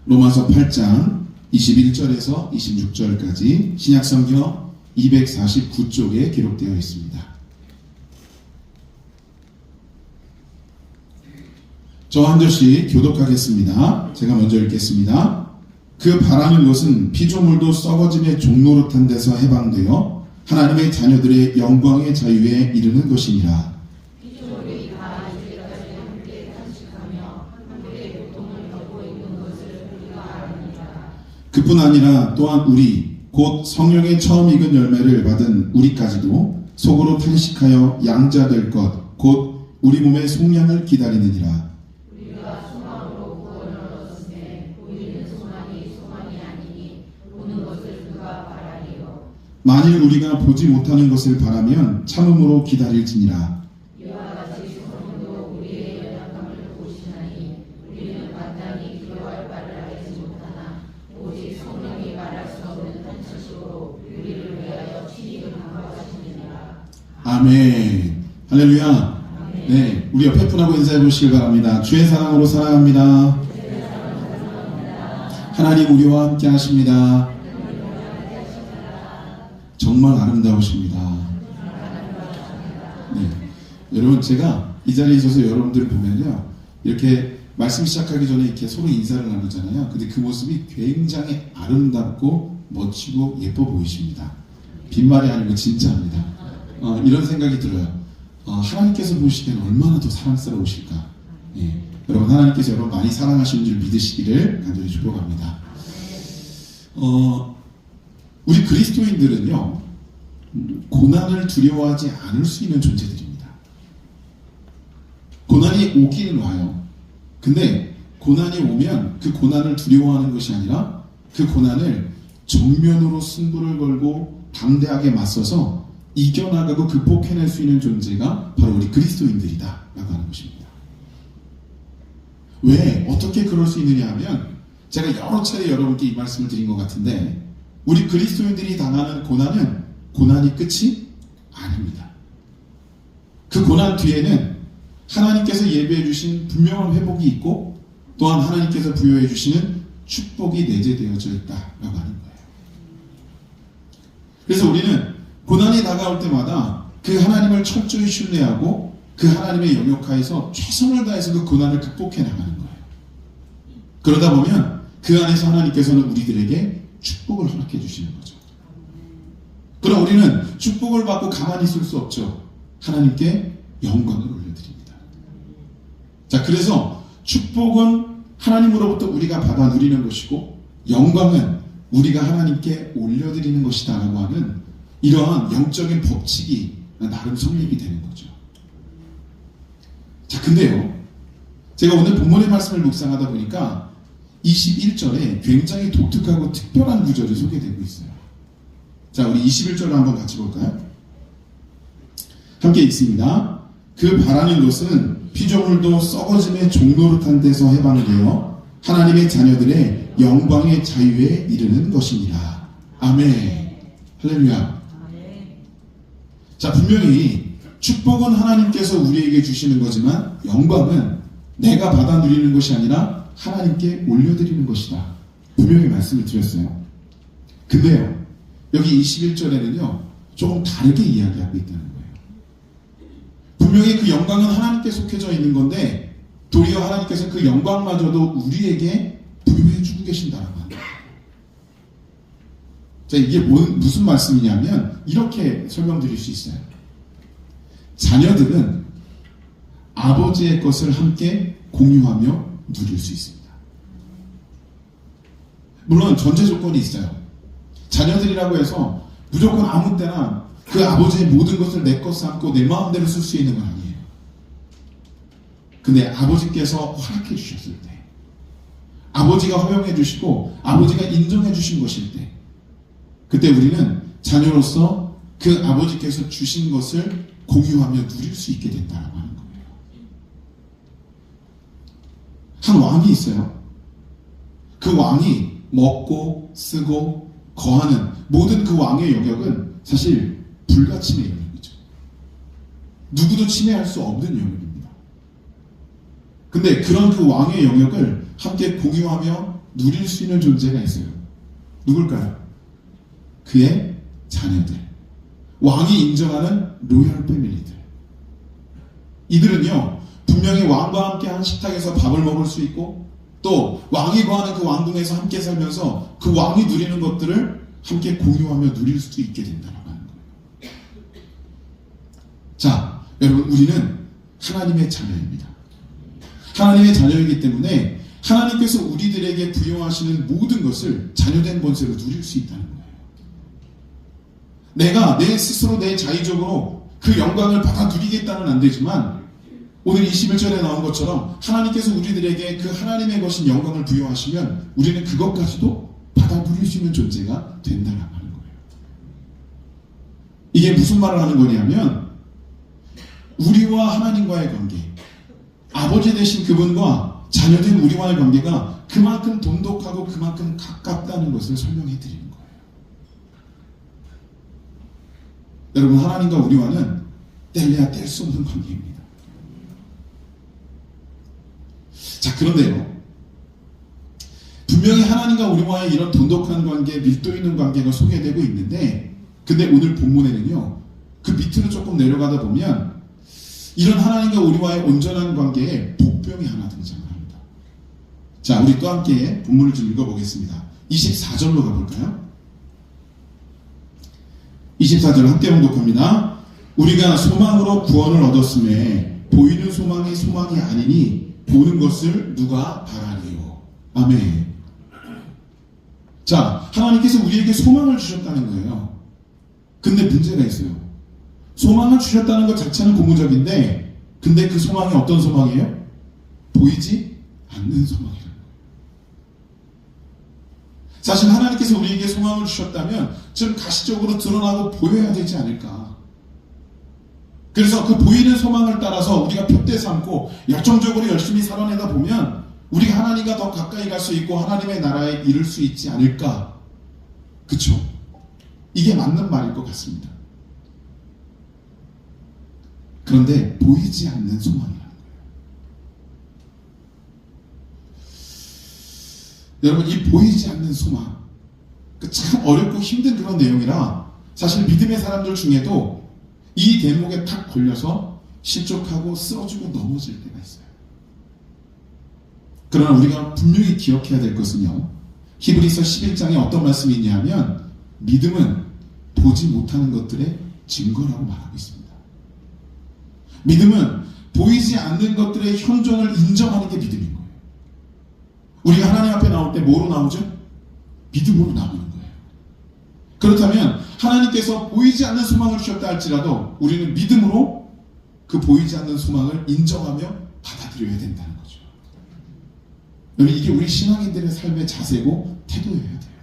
로마서 8장 21절에서 26절까지 신약성경 249쪽에 기록되어 있습니다. 저 한 절씩 교독하겠습니다. 제가 먼저 읽겠습니다. 그 바라는 것은 피조물도 썩어짐의 종노릇한 데서 해방되어 하나님의 자녀들의 영광의 자유에 이르는 것이니라. 피조물이 다 이제까지 함께 탄식하며 함께 고통을 겪고 있는 것을 우리가 아느니라. 그뿐 아니라 또한 우리 곧 성령의 처음 익은 열매를 받은 우리까지도 속으로 탄식하여 양자될 것 곧 우리 몸의 속량을 기다리느니라. 우리가 소망으로 구원을 얻었으되 보이는 소망이 아니니 보는 것을 누가 바라리요. 만일 우리가 보지 못하는 것을 바라면 참음으로 기다릴지니라. 이와 같이 성령도 우리의 연약함을 보시나니 우리는 마땅히 기도할 바를 알지 못하나 오직 성령이 말할 수 없는 탄식으로 우리를 위하여 친히 간구하시느니라. 아멘. 할렐루야. 네, 우리 옆에 분하고 인사해 보시길 바랍니다. 주의 사랑으로 사랑합니다. 하나님 우리와 함께 하십니다. 정말 아름다우십니다. 네, 여러분 제가 이 자리에 있어서 여러분들을 보면요, 이렇게 말씀 시작하기 전에 이렇게 서로 인사를 나누잖아요. 근데 그 모습이 굉장히 아름답고 멋지고 예뻐 보이십니다. 빈말이 아니고 진짜입니다. 이런 생각이 들어요. 하나님께서 보시기엔 얼마나 더 사랑스러우실까. 예, 여러분 하나님께서 여러분 많이 사랑하시는 줄 믿으시기를 간절히 축복합니다. 우리 그리스도인들은요, 고난을 두려워하지 않을 수 있는 존재들입니다. 고난이 오기는 와요. 근데 고난이 오면 그 고난을 두려워하는 것이 아니라 그 고난을 정면으로 승부를 걸고 담대하게 맞서서 이겨나가고 극복해낼 수 있는 존재가 바로 우리 그리스도인들이다 라고 하는 것입니다. 왜? 어떻게 그럴 수 있느냐 하면 제가 여러 차례 여러분께 이 말씀을 드린 것 같은데 우리 그리스도인들이 당하는 고난은 고난이 끝이 아닙니다. 그 고난 뒤에는 하나님께서 예비해 주신 분명한 회복이 있고 또한 하나님께서 부여해 주시는 축복이 내재되어져 있다라고 하는 거예요. 그래서 우리는 고난이 다가올 때마다 그 하나님을 철저히 신뢰하고 그 하나님의 영역하에서 최선을 다해서 그 고난을 극복해 나가는 거예요. 그러다 보면 그 안에서 하나님께서는 우리들에게 축복을 허락해 주시는 거죠. 그럼 우리는 축복을 받고 가만히 있을 수 없죠. 하나님께 영광을 올려드립니다. 자, 그래서 축복은 하나님으로부터 우리가 받아 누리는 것이고 영광은 우리가 하나님께 올려드리는 것이다 라고 하는 이러한 영적인 법칙이 나름 성립이 되는 거죠. 자, 근데요, 제가 오늘 본문의 말씀을 묵상하다 보니까 21절에 굉장히 독특하고 특별한 구절이 소개되고 있어요. 자, 우리 21절을 한번 같이 볼까요? 함께 읽습니다. 그 바라는 것은 피조물도 썩어짐의 종노릇한 데서 해방되어 하나님의 자녀들의 영광의 자유에 이르는 것이니라. 아멘. 할렐루야. 자, 분명히 축복은 하나님께서 우리에게 주시는 거지만 영광은 내가 받아 누리는 것이 아니라 하나님께 올려드리는 것이다. 분명히 말씀을 드렸어요. 근데요, 여기 21절에는요 조금 다르게 이야기하고 있다는 거예요. 분명히 그 영광은 하나님께 속해져 있는 건데 도리어 하나님께서 그 영광마저도 우리에게 부여해 주고 계신다라고 합니다. 자, 이게 무슨 말씀이냐면 이렇게 설명드릴 수 있어요. 자녀들은 아버지의 것을 함께 공유하며 누릴 수 있습니다. 물론 전제 조건이 있어요. 자녀들이라고 해서 무조건 아무 때나 그 아버지의 모든 것을 내 것 삼고 내 마음대로 쓸 수 있는 건 아니에요. 근데 아버지께서 허락해 주셨을 때, 아버지가 허용해 주시고 아버지가 인정해 주신 것일 때, 그때 우리는 자녀로서 그 아버지께서 주신 것을 공유하며 누릴 수 있게 된다고 하는 거예요. 한 왕이 있어요. 그 왕이 먹고 쓰고 거하는 모든 그 왕의 영역은 사실 불가침의 영역이죠. 누구도 침해할 수 없는 영역입니다. 근데 그런 그 왕의 영역을 함께 공유하며 누릴 수 있는 존재가 있어요. 누굴까요? 그의 자녀들. 왕이 인정하는 로열 패밀리들. 이들은요, 분명히 왕과 함께 한 식탁에서 밥을 먹을 수 있고, 또 왕이 거하는 그 왕궁에서 함께 살면서 그 왕이 누리는 것들을 함께 공유하며 누릴 수도 있게 된다라고 하는 거예요. 자, 여러분, 우리는 하나님의 자녀입니다. 하나님의 자녀이기 때문에 하나님께서 우리들에게 부여하시는 모든 것을 자녀된 본세로 누릴 수 있다는 거예요. 내가 내 스스로 내 자의적으로 그 영광을 받아 누리겠다는 안 되지만, 오늘 21절에 나온 것처럼 하나님께서 우리들에게 그 하나님의 것인 영광을 부여하시면 우리는 그것까지도 받아 누릴 수 있는 존재가 된다는 거예요. 이게 무슨 말을 하는 거냐면, 우리와 하나님과의 관계, 아버지 되신 그분과 자녀된 우리와의 관계가 그만큼 돈독하고 그만큼 가깝다는 것을 설명해 드리는 거예요. 여러분, 하나님과 우리와는 뗄래야 뗄 수 없는 관계입니다. 자, 그런데요, 분명히 하나님과 우리와의 이런 돈독한 관계, 밀도 있는 관계가 소개되고 있는데, 근데 오늘 본문에는요, 그 밑으로 조금 내려가다 보면 이런 하나님과 우리와의 온전한 관계에 복병이 하나 등장을 합니다. 자, 우리 또 함께 본문을 좀 읽어보겠습니다. 24절로 가볼까요? 24절 함께 봉독합니다. 우리가 소망으로 구원을 얻었음에 보이는 소망이 소망이 아니니 보는 것을 누가 바라리요. 아멘. 자, 하나님께서 우리에게 소망을 주셨다는 거예요. 근데 문제가 있어요. 소망을 주셨다는 것 자체는 고무적인데, 근데 그 소망이 어떤 소망이에요? 보이지 않는 소망이라는 거예요. 사실 하나님께서 우리에게 소망을 주셨다면 좀 가시적으로 드러나고 보여야 되지 않을까. 그래서 그 보이는 소망을 따라서 우리가 표대 삼고 열정적으로 열심히 살아내다 보면 우리가 하나님과 더 가까이 갈 수 있고 하나님의 나라에 이룰 수 있지 않을까. 그쵸? 이게 맞는 말일 것 같습니다. 그런데 보이지 않는 소망이라는 거예요. 여러분, 이 보이지 않는 소망, 참 어렵고 힘든 그런 내용이라 사실 믿음의 사람들 중에도 이 대목에 탁 걸려서 실족하고 쓰러지고 넘어질 때가 있어요. 그러나 우리가 분명히 기억해야 될 것은요, 히브리서 11장에 어떤 말씀이 있냐면, 믿음은 보지 못하는 것들의 증거라고 말하고 있습니다. 믿음은 보이지 않는 것들의 현존을 인정하는 게 믿음인 거예요. 우리가 하나님 앞에 나올 때 뭐로 나오죠? 믿음으로 나오는 거예요. 그렇다면 하나님께서 보이지 않는 소망을 주셨다 할지라도 우리는 믿음으로 그 보이지 않는 소망을 인정하며 받아들여야 된다는 거죠. 여러분, 이게 우리 신앙인들의 삶의 자세고 태도여야 돼요.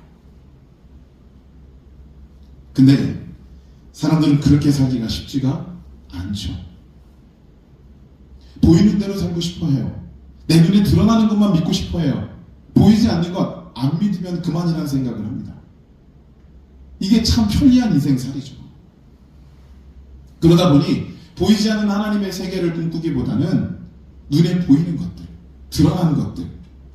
근데 사람들은 그렇게 살기가 쉽지가 않죠. 보이는 대로 살고 싶어 해요. 내 눈에 드러나는 것만 믿고 싶어 해요. 보이지 않는 것 안 믿으면 그만이라는 생각을 합니다. 이게 참 편리한 인생살이죠. 그러다 보니 보이지 않는 하나님의 세계를 꿈꾸기보다는 눈에 보이는 것들, 드러나는 것들,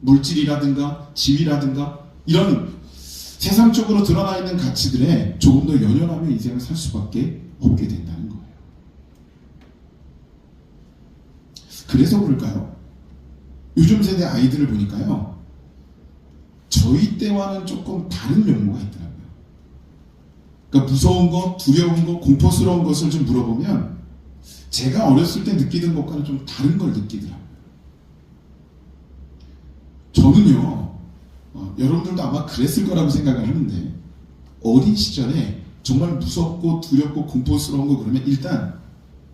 물질이라든가 지위라든가 이런 세상적으로 드러나 있는 가치들에 조금 더 연연하며 인생을 살 수밖에 없게 된다는 거예요. 그래서 그럴까요? 요즘 세대 아이들을 보니까요, 저희 때와는 조금 다른 면모가 있더라고요. 그러니까 무서운 것, 두려운 것, 공포스러운 것을 좀 물어보면 제가 어렸을 때 느끼던 것과는 좀 다른 걸 느끼더라고요. 저는요, 여러분들도 아마 그랬을 거라고 생각을 하는데, 어린 시절에 정말 무섭고 두렵고 공포스러운 거 그러면 일단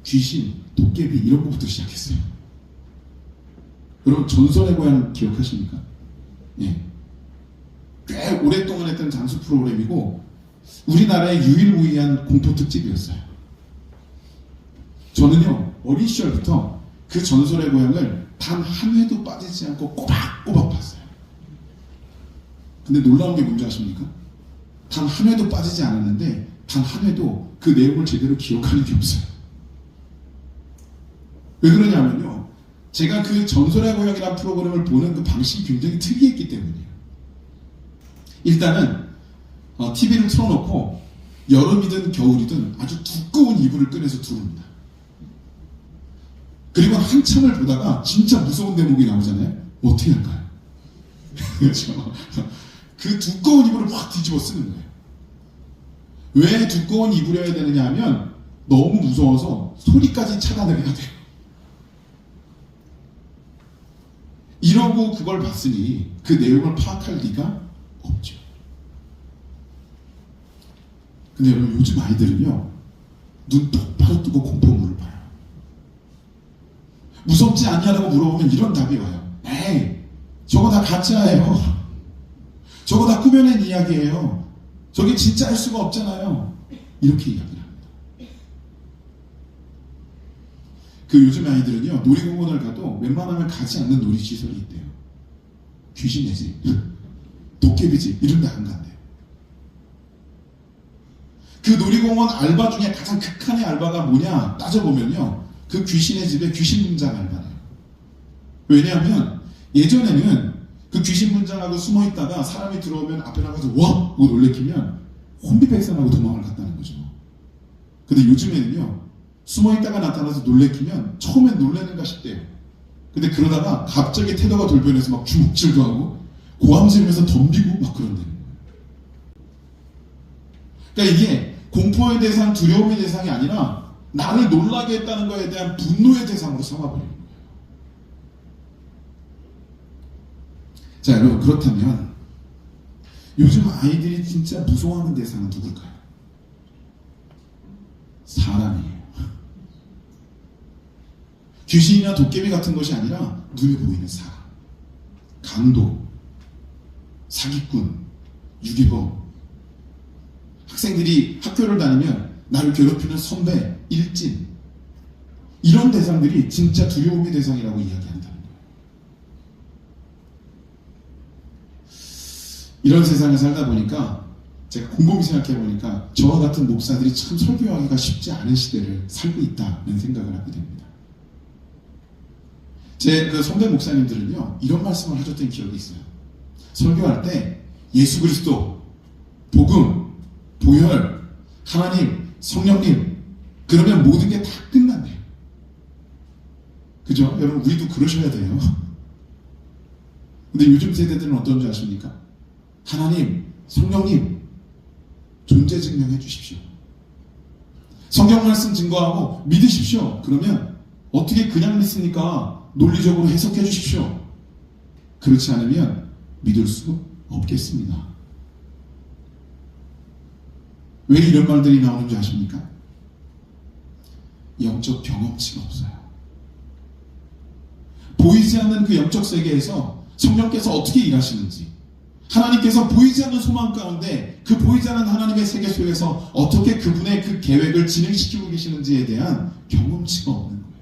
귀신, 도깨비 이런 것부터 시작했어요. 여러분, 전설의 고향 기억하십니까? 예. 꽤 오랫동안 했던 장수 프로그램이고 우리나라의 유일무이한 공포 특집이었어요. 저는요, 어린 시절부터 그 전설의 고향을 단 한 회도 빠지지 않고 꼬박꼬박 봤어요. 근데 놀라운 게 뭔지 아십니까? 단 한 회도 빠지지 않았는데 단 한 회도 그 내용을 제대로 기억하는 게 없어요. 왜 그러냐면요, 제가 그 전설의 고향이라는 프로그램을 보는 그 방식이 굉장히 특이했기 때문이에요. 일단은 TV를 틀어놓고 여름이든 겨울이든 아주 두꺼운 이불을 꺼내서 두릅니다. 그리고 한참을 보다가 진짜 무서운 대목이 나오잖아요. 어떻게 할까요? 그렇죠. 그 두꺼운 이불을 확 뒤집어 쓰는 거예요. 왜 두꺼운 이불이어야 되느냐 하면 너무 무서워서 소리까지 차단을 해야 돼요. 이러고 그걸 봤으니 그 내용을 파악할 리가 없죠. 근데 여러분, 요즘 아이들은요, 눈 똑바로 뜨고 공포물을 봐요. 무섭지 않냐라고 물어보면 이런 답이 와요. 에이, 저거 다 가짜예요. 저거 다 꾸며낸 이야기예요. 저게 진짜일 수가 없잖아요. 이렇게 이야기를 합니다. 그 요즘 아이들은요, 놀이공원을 가도 웬만하면 가지 않는 놀이시설이 있대요. 귀신의 집, 도깨비 집, 이런 데 안 간대요. 그 놀이공원 알바 중에 가장 극한의 알바가 뭐냐 따져보면요, 그 귀신의 집에 귀신 분장 알바래요. 왜냐하면 예전에는 그 귀신 분장하고 숨어 있다가 사람이 들어오면 앞에 나가서 와! 하고 놀래키면 혼비백산하고 도망을 갔다는 거죠. 근데 요즘에는요, 숨어 있다가 나타나서 놀래키면 처음엔 놀래는가 싶대요. 근데 그러다가 갑자기 태도가 돌변해서 막 주먹질도 하고 고함 지르면서 덤비고 막 그런다는 거예요. 그러니까 이게 공포의 대상, 두려움의 대상이 아니라 나를 놀라게 했다는 것에 대한 분노의 대상으로 삼아버리는 거예요. 자, 여러분, 그렇다면 요즘 아이들이 진짜 무서워하는 대상은 누굴까요? 사람이에요. 귀신이나 도깨비 같은 것이 아니라 눈에 보이는 사람, 강도, 사기꾼, 유기범, 학생들이 학교를 다니면 나를 괴롭히는 선배, 일진, 이런 대상들이 진짜 두려움의 대상이라고 이야기한다는 거예요. 이런 세상에 살다 보니까 제가 곰곰이 생각해 보니까 저와 같은 목사들이 참 설교하기가 쉽지 않은 시대를 살고 있다는 생각을 하게 됩니다. 제 그 선배 목사님들은요, 이런 말씀을 하셨던 기억이 있어요. 설교할 때 예수 그리스도, 복음, 보혈, 하나님, 성령님, 그러면 모든 게 다 끝난대요. 그죠? 여러분, 우리도 그러셔야 돼요. 근데 요즘 세대들은 어떤 줄 아십니까? 하나님, 성령님, 존재 증명해 주십시오. 성경 말씀 증거하고 믿으십시오. 그러면 어떻게 그냥 믿습니까? 논리적으로 해석해 주십시오. 그렇지 않으면 믿을 수 없겠습니다. 왜 이런 말들이 나오는 줄 아십니까? 영적 경험치가 없어요. 보이지 않는 그 영적 세계에서 성령께서 어떻게 일하시는지, 하나님께서 보이지 않는 소망 가운데 그 보이지 않는 하나님의 세계 속에서 어떻게 그분의 그 계획을 진행시키고 계시는지에 대한 경험치가 없는 거예요.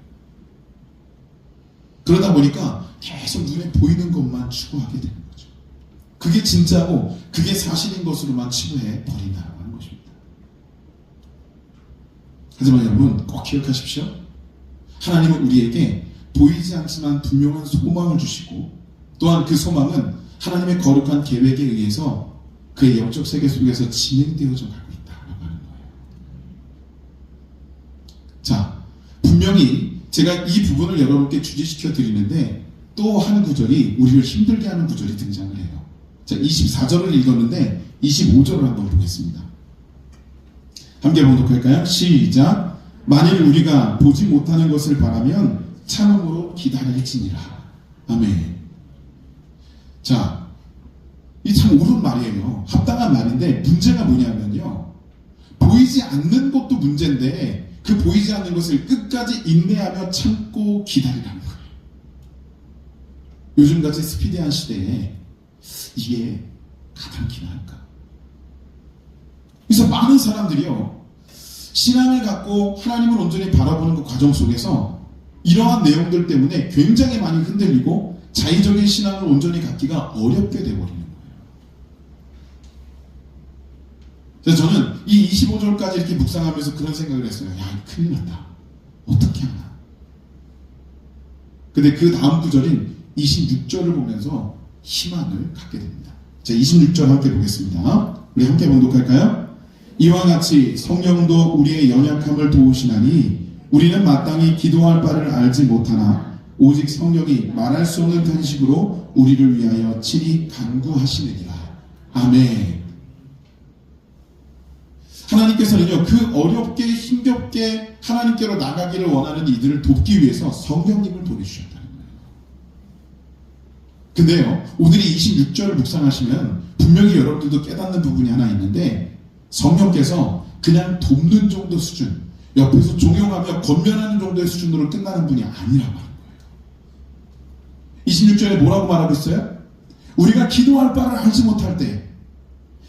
그러다 보니까 계속 눈에 보이는 것만 추구하게 되는 거죠. 그게 진짜고 그게 사실인 것으로만 치부해 버린다는 것입니다. 하지만 여러분, 꼭 기억하십시오. 하나님은 우리에게 보이지 않지만 분명한 소망을 주시고, 또한 그 소망은 하나님의 거룩한 계획에 의해서 그의 영적 세계 속에서 진행되어져 가고 있다라고 하는 거예요. 자, 분명히 제가 이 부분을 여러분께 주지시켜 드리는데 또 한 구절이 우리를 힘들게 하는 구절이 등장을 해요. 자, 24절을 읽었는데 25절을 한번 보겠습니다. 함께 봉독할까요? 시작. 만일 우리가 보지 못하는 것을 바라면 참음으로 기다릴지니라. 아멘. 자, 이 참 옳은 말이에요. 합당한 말인데 문제가 뭐냐면요, 보이지 않는 것도 문제인데 그 보이지 않는 것을 끝까지 인내하며 참고 기다리라는 거예요. 요즘같이 스피디한 시대에 이게 가당키나 할까? 그래서 많은 사람들이요, 신앙을 갖고 하나님을 온전히 바라보는 그 과정 속에서 이러한 내용들 때문에 굉장히 많이 흔들리고 자의적인 신앙을 온전히 갖기가 어렵게 돼버리는 거예요. 그래서 저는 이 25절까지 이렇게 묵상하면서 그런 생각을 했어요. 야, 큰일 났다. 어떻게 하나. 근데 그 다음 구절인 26절을 보면서 희망을 갖게 됩니다. 자, 26절 함께 보겠습니다. 우리 함께 봉독할까요? 이와 같이 성령도 우리의 연약함을 도우시나니 우리는 마땅히 기도할 바를 알지 못하나 오직 성령이 말할 수 없는 탄식으로 우리를 위하여 친히 간구하시느니라. 아멘. 하나님께서는요, 그 어렵게 힘겹게 하나님께로 나가기를 원하는 이들을 돕기 위해서 성령님을 보내주셨다는 거예요. 근데요, 오늘 이 26절을 묵상하시면 분명히 여러분들도 깨닫는 부분이 하나 있는데, 성령께서 그냥 돕는 정도 수준, 옆에서 종용하며 권면하는 정도의 수준으로 끝나는 분이 아니라고 하는 거예요. 26절에 뭐라고 말하고 있어요? 우리가 기도할 바를 알지 못할 때,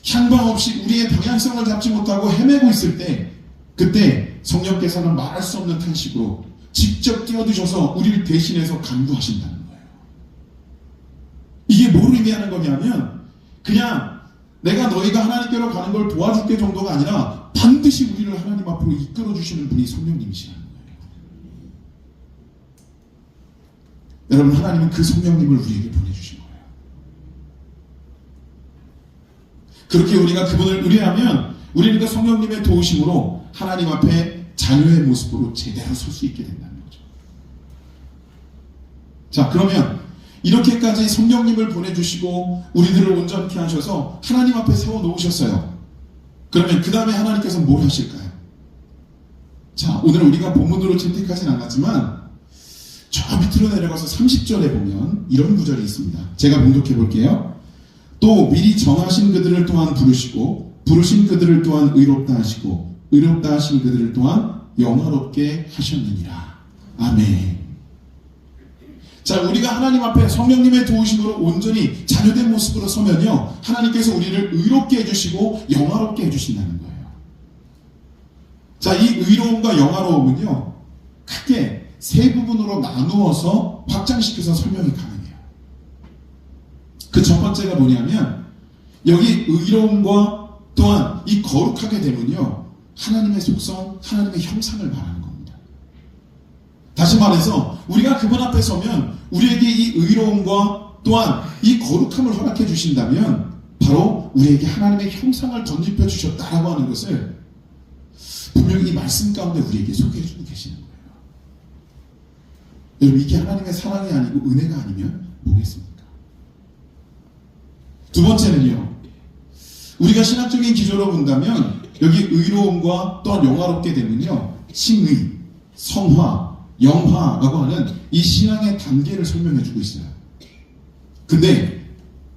향방 없이 우리의 방향성을 잡지 못하고 헤매고 있을 때, 그때 성령께서는 말할 수 없는 탄식으로 직접 뛰어드셔서 우리를 대신해서 간구하신다는 거예요. 이게 뭘 의미하는 거냐면, 그냥 내가 너희가 하나님께로 가는 걸 도와줄게 정도가 아니라 반드시 우리를 하나님 앞으로 이끌어 주시는 분이 성령님이시라는 거예요. 여러분, 하나님은 그 성령님을 우리에게 보내주신 거예요. 그렇게 우리가 그분을 의뢰하면 우리는 그 성령님의 도우심으로 하나님 앞에 자녀의 모습으로 제대로 설 수 있게 된다는 거죠. 자, 그러면 이렇게까지 성령님을 보내주시고 우리들을 온전케 하셔서 하나님 앞에 세워놓으셨어요. 그러면 그 다음에 하나님께서 뭘 하실까요? 자, 오늘 우리가 본문으로 채택하진 않았지만 저 밑으로 내려가서 30절에 보면 이런 구절이 있습니다. 제가 봉독해 볼게요. 또 미리 정하신 그들을 또한 부르시고 부르신 그들을 또한 의롭다 하시고 의롭다 하신 그들을 또한 영화롭게 하셨느니라. 아멘. 자, 우리가 하나님 앞에 성령님의 도우심으로 온전히 자녀된 모습으로 서면요, 하나님께서 우리를 의롭게 해주시고 영화롭게 해주신다는 거예요. 자, 이 의로움과 영화로움은요, 크게 세 부분으로 나누어서 확장시켜서 설명이 가능해요. 그 첫 번째가 뭐냐면, 여기 의로움과 또한 이 거룩하게 되면요, 하나님의 속성, 하나님의 형상을 말하는 겁니다. 다시 말해서 우리가 그분 앞에 서면 우리에게 이 의로움과 또한 이 거룩함을 허락해 주신다면 바로 우리에게 하나님의 형상을 덧입혀 주셨다라고 하는 것을 분명히 이 말씀 가운데 우리에게 소개해 주고 계시는 거예요. 여러분, 이게 하나님의 사랑이 아니고 은혜가 아니면 뭐겠습니까? 두 번째는요, 우리가 신학적인 기조로 본다면 여기 의로움과 또한 영화롭게 되면요, 칭의, 성화, 영화라고 하는 이 신앙의 단계를 설명해주고 있어요. 근데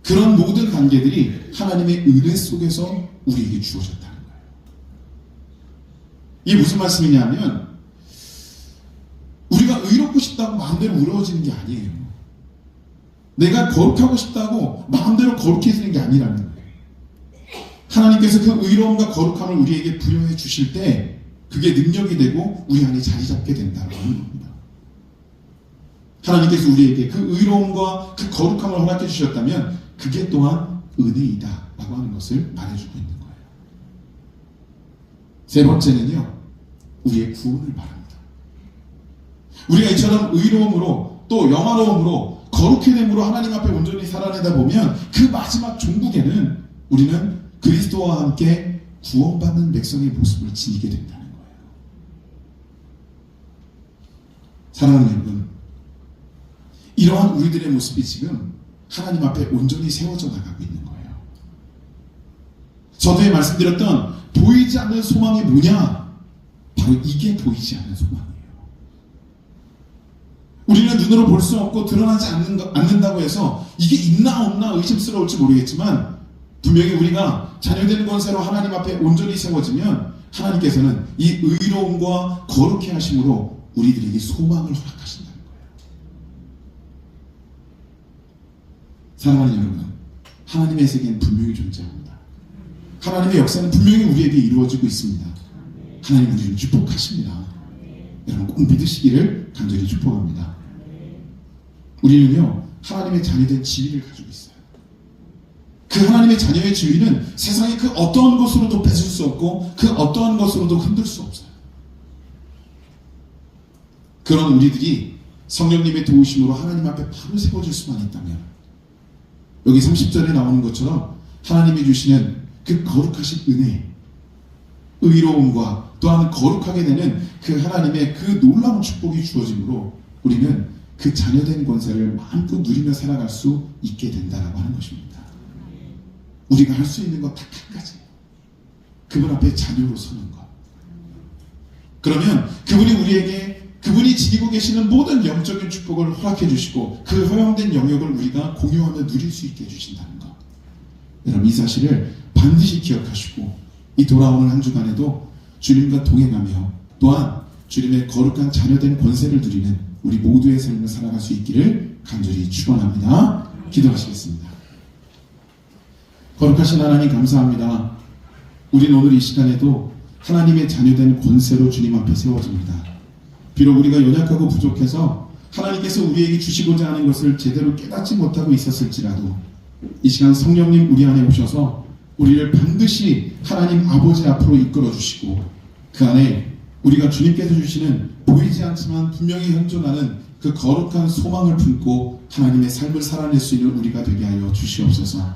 그런 모든 단계들이 하나님의 은혜 속에서 우리에게 주어졌다는 거예요. 이게 무슨 말씀이냐면, 우리가 의롭고 싶다고 마음대로 의로워지는 게 아니에요. 내가 거룩하고 싶다고 마음대로 거룩해지는 게 아니라는 거예요. 하나님께서 그 의로움과 거룩함을 우리에게 부여해 주실 때 그게 능력이 되고 우리 안에 자리 잡게 된다고 하는 겁니다. 하나님께서 우리에게 그 의로움과 그 거룩함을 허락해 주셨다면 그게 또한 은혜이다 라고 하는 것을 말해주고 있는 거예요. 세 번째는요, 우리의 구원을 말합니다. 우리가 이처럼 의로움으로 또 영화로움으로 거룩해 됨으로 하나님 앞에 온전히 살아내다 보면 그 마지막 종국에는 우리는 그리스도와 함께 구원받는 백성의 모습을 지니게 된다는 거예요. 사랑하는 여러분, 이러한 우리들의 모습이 지금 하나님 앞에 온전히 세워져 나가고 있는 거예요. 저도에 말씀드렸던 보이지 않는 소망이 뭐냐? 바로 이게 보이지 않는 소망이에요. 우리는 눈으로 볼 수 없고 드러나지 않는다고 해서 이게 있나 없나 의심스러울지 모르겠지만 분명히 우리가 자녀된 권세로 하나님 앞에 온전히 세워지면 하나님께서는 이 의로움과 거룩해 하심으로 우리들에게 소망을 허락하신다는 거예요. 사랑하는 여러분, 하나님의 세계는 분명히 존재합니다. 하나님의 역사는 분명히 우리에게 이루어지고 있습니다. 하나님 우리를 축복하십니다. 여러분 꼭 믿으시기를 간절히 축복합니다. 우리는요, 하나님의 자녀된 지위를 가지고 있어요. 그 하나님의 자녀의 지위는 세상의 그 어떠한 것으로도 뺏을 수 없고 그 어떠한 것으로도 흔들 수 없어요. 그런 우리들이 성령님의 도우심으로 하나님 앞에 바로 세워질 수만 있다면 여기 30절에 나오는 것처럼 하나님이 주시는 그 거룩하신 은혜, 의로움과 또한 거룩하게 되는 그 하나님의 그 놀라운 축복이 주어지므로 우리는 그 자녀된 권세를 마음껏 누리며 살아갈 수 있게 된다라고 하는 것입니다. 우리가 할 수 있는 것 딱 한 가지, 그분 앞에 자녀로 서는 것. 그러면 그분이 우리에게 그분이 지니고 계시는 모든 영적인 축복을 허락해 주시고 그 허용된 영역을 우리가 공유하며 누릴 수 있게 해주신다는 것. 여러분, 이 사실을 반드시 기억하시고 이 돌아오는 한 주간에도 주님과 동행하며 또한 주님의 거룩한 자녀된 권세를 누리는 우리 모두의 삶을 살아갈 수 있기를 간절히 축원합니다. 기도하시겠습니다. 거룩하신 하나님, 감사합니다. 우리는 오늘 이 시간에도 하나님의 자녀된 권세로 주님 앞에 세워집니다. 비록 우리가 연약하고 부족해서 하나님께서 우리에게 주시고자 하는 것을 제대로 깨닫지 못하고 있었을지라도 이 시간 성령님 우리 안에 오셔서 우리를 반드시 하나님 아버지 앞으로 이끌어 주시고 그 안에 우리가 주님께서 주시는 보이지 않지만 분명히 현존하는 그 거룩한 소망을 품고 하나님의 삶을 살아낼 수 있는 우리가 되게 하여 주시옵소서.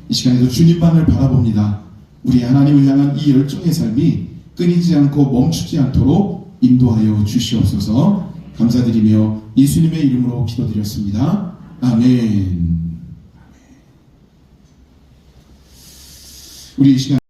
이 시간에도 주님만을 바라봅니다. 우리 하나님을 향한 이 열정의 삶이 끊이지 않고 멈추지 않도록 인도하여 주시옵소서. 감사드리며 예수님의 이름으로 기도드렸습니다. 아멘. 우리 이 시간